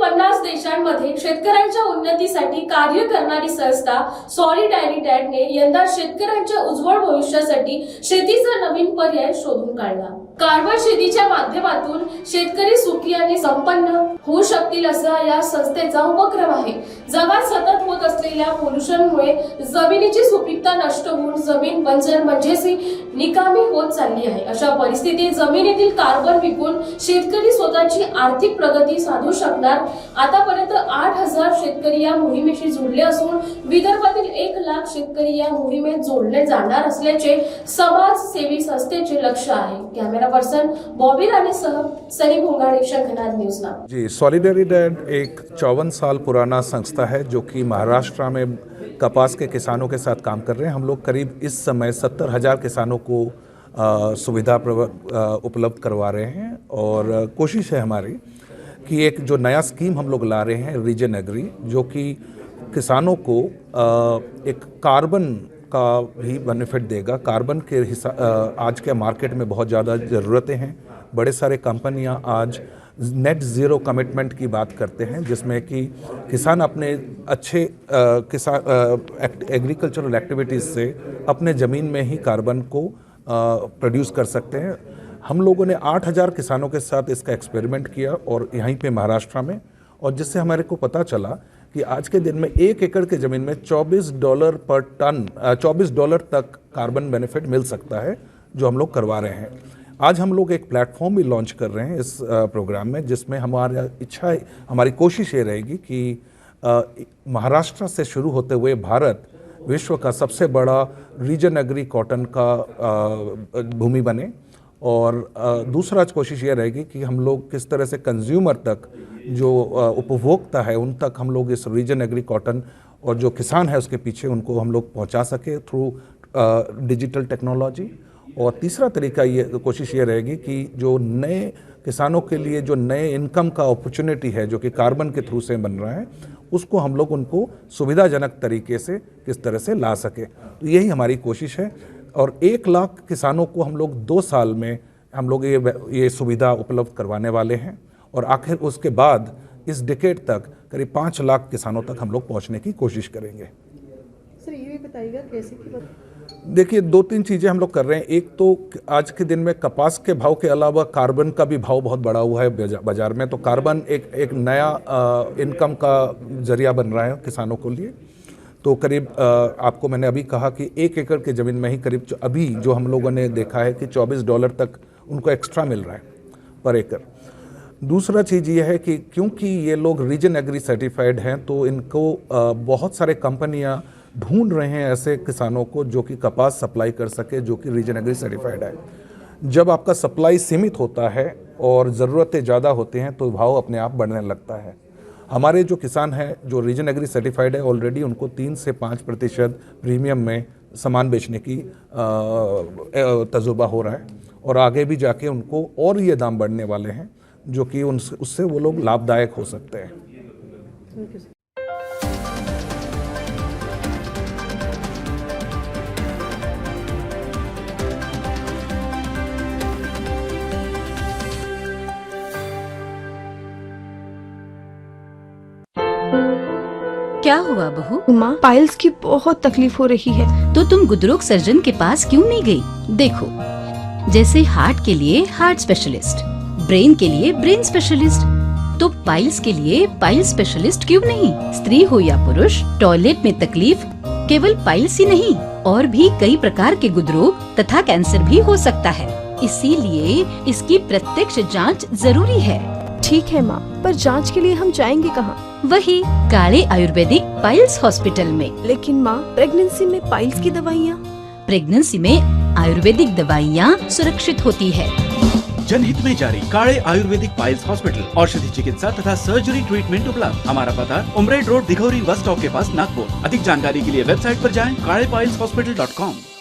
150 देशांमध्ये शेतकऱ्यांच्या उन्नतीसाठी कार्य करणारी संस्था सॉलिडॅरिटॅटने यंदा शेतकऱ्यांच्या उज्ज्वल भविष्यासाठी शेतीचा नवीन पर्याय शोधून काढला। कार्बन शेतीच्या माध्यमातून शेतकरी सुखी आणि संपन्न होऊ शकतील असा या संस्थेचा उपक्रम आहे। जगात सतत होत असलेल्या पोल्युशनमुळे जमिनीची सुपीकता नष्ट होऊन जमीन बंजर म्हणजेच निकामी होत चालली आहे। अशा परिस्थितीत जमिनीतील कार्बन विकून शेतकरी स्वतःची आर्थिक प्रगती साधू शकणार। आतापर्यंत 8000 शेतकरी या मोहिमेशी जोडले असून विदर्भातील 1 लाख शेतकरी या मोहिमेत जोडले जाणार असल्याचे समाजसेवी संस्थेचे लक्ष्य आहे। कॅमेरा पर्सन बॉबी राणे सह सनी भोंगाड़े, शंखनाद न्यूज नाम। जी, सॉलिडैरिटी एक 54 साल पुराना संस्था है जो कि महाराष्ट्र में कपास के किसानों के साथ काम कर रहे हैं। हम लोग करीब इस समय 70,000 किसानों को सुविधा उपलब्ध करवा रहे हैं और कोशिश है हमारी कि एक जो नया स्कीम हम लोग ला रहे हैं रीजन एग्री, जो कि किसानों को एक कार्बन का भी बेनिफिट देगा। कार्बन के आज के मार्केट में बहुत ज़्यादा ज़रूरतें हैं। बड़े सारे कंपनियां आज नेट ज़ीरो कमिटमेंट की बात करते हैं, जिसमें कि किसान अपने अच्छे एग्रीकल्चरल एक्टिविटीज़ से अपने ज़मीन में ही कार्बन को प्रोड्यूस कर सकते हैं। हम लोगों ने 8000 किसानों के साथ इसका एक्सपेरिमेंट किया और यहीं पे महाराष्ट्र में, और जिससे हमारे को पता चला कि आज के दिन में 1 एकड़ के ज़मीन में $24 पर टन 24 डॉलर तक कार्बन बेनिफिट मिल सकता है, जो हम लोग करवा रहे हैं। आज हम लोग एक प्लेटफॉर्म भी लॉन्च कर रहे हैं इस प्रोग्राम में, जिसमें हमारी कोशिश ये रहेगी कि महाराष्ट्र से शुरू होते हुए भारत विश्व का सबसे बड़ा रीजन एग्री कॉटन का भूमि बने। और दूसरा कोशिश ये रहेगी कि हम लोग किस तरह से कंज्यूमर तक, जो उपभोक्ता है उन तक हम लोग इस रीजन एग्री कॉटन, और जो किसान है उसके पीछे उनको हम लोग पहुंचा सके थ्रू डिजिटल टेक्नोलॉजी। और तीसरा तरीका कोशिश ये रहेगी कि जो नए किसानों के लिए जो नए इनकम का अपॉर्चुनिटी है जो कि कार्बन के थ्रू से बन रहा है, उसको हम लोग उनको सुविधाजनक तरीके से किस तरह से ला सके। तो यही हमारी कोशिश है। और 1 लाख किसानों को हम लोग 2 साल में हम लोग ये सुविधा उपलब्ध करवाने वाले हैं, और आखिर उसके बाद इस डिकेड तक करीब 5 लाख किसानों तक हम लोग पहुंचने की कोशिश करेंगे। सर ये भी बताइएगा कैसे की देखिए, 2-3 चीज़ें हम लोग कर रहे हैं। एक तो आज के दिन में कपास के भाव के अलावा कार्बन का भी भाव बहुत बढ़ा हुआ है बाजार में, तो कार्बन एक नया इनकम का जरिया बन रहा है किसानों को लिए। तो करीब आपको मैंने अभी कहा कि 1 एकड़ की ज़मीन में ही करीब अभी जो हम लोगों ने देखा है कि $24 तक उनको एक्स्ट्रा मिल रहा है पर एकड़। दूसरा चीज़ ये है कि क्योंकि ये लोग रीजन एग्री सर्टिफाइड हैं, तो इनको बहुत सारे कंपनियां ढूंढ रहे हैं ऐसे किसानों को जो कि कपास सप्लाई कर सके, जो कि रीजन एग्री सर्टिफाइड है। जब आपका सप्लाई सीमित होता है और ज़रूरतें ज़्यादा होती हैं तो भाव अपने आप बढ़ने लगता है। हमारे जो किसान हैं जो रीजन एग्री सर्टिफाइड है, ऑलरेडी उनको 3 से 5% प्रीमियम में सामान बेचने की तजुर्बा हो रहा है, और आगे भी जाके उनको और ये दाम बढ़ने वाले हैं, जो कि उससे वो लोग लाभदायक हो सकते हैं। क्या हुआ बहू? माँ, पाइल्स की बहुत तकलीफ हो रही है। तो तुम गुदरोग सर्जन के पास क्यों नहीं गई? देखो, जैसे हार्ट के लिए हार्ट स्पेशलिस्ट, ब्रेन के लिए ब्रेन स्पेशलिस्ट, तो पाइल्स के लिए पाइल्स स्पेशलिस्ट क्यों नहीं? स्त्री हो या पुरुष, टॉयलेट में तकलीफ केवल पाइल्स ही नहीं, और भी कई प्रकार के गुदरोग तथा कैंसर भी हो सकता है। इसीलिए इसकी प्रत्यक्ष जांच जरूरी है। ठीक है माँ, पर जांच के लिए हम जाएंगे कहाँ? वही काले आयुर्वेदिक पाइल्स हॉस्पिटल में। लेकिन माँ, प्रेगनेंसी में पाइल्स की दवाइयाँ? प्रेगनेंसी में आयुर्वेदिक दवाइयाँ सुरक्षित होती है। जनहित में जारी काले आयुर्वेदिक पाइल्स हॉस्पिटल, औषधि चिकित्सा तथा सर्जरी ट्रीटमेंट उपलब्ध। हमारा पता उमरेड रोड, दिघौरी बस स्टॉप के पास, नागपुर। अधिक जानकारी के लिए वेबसाइट पर जाएं kalepileshhospital.com।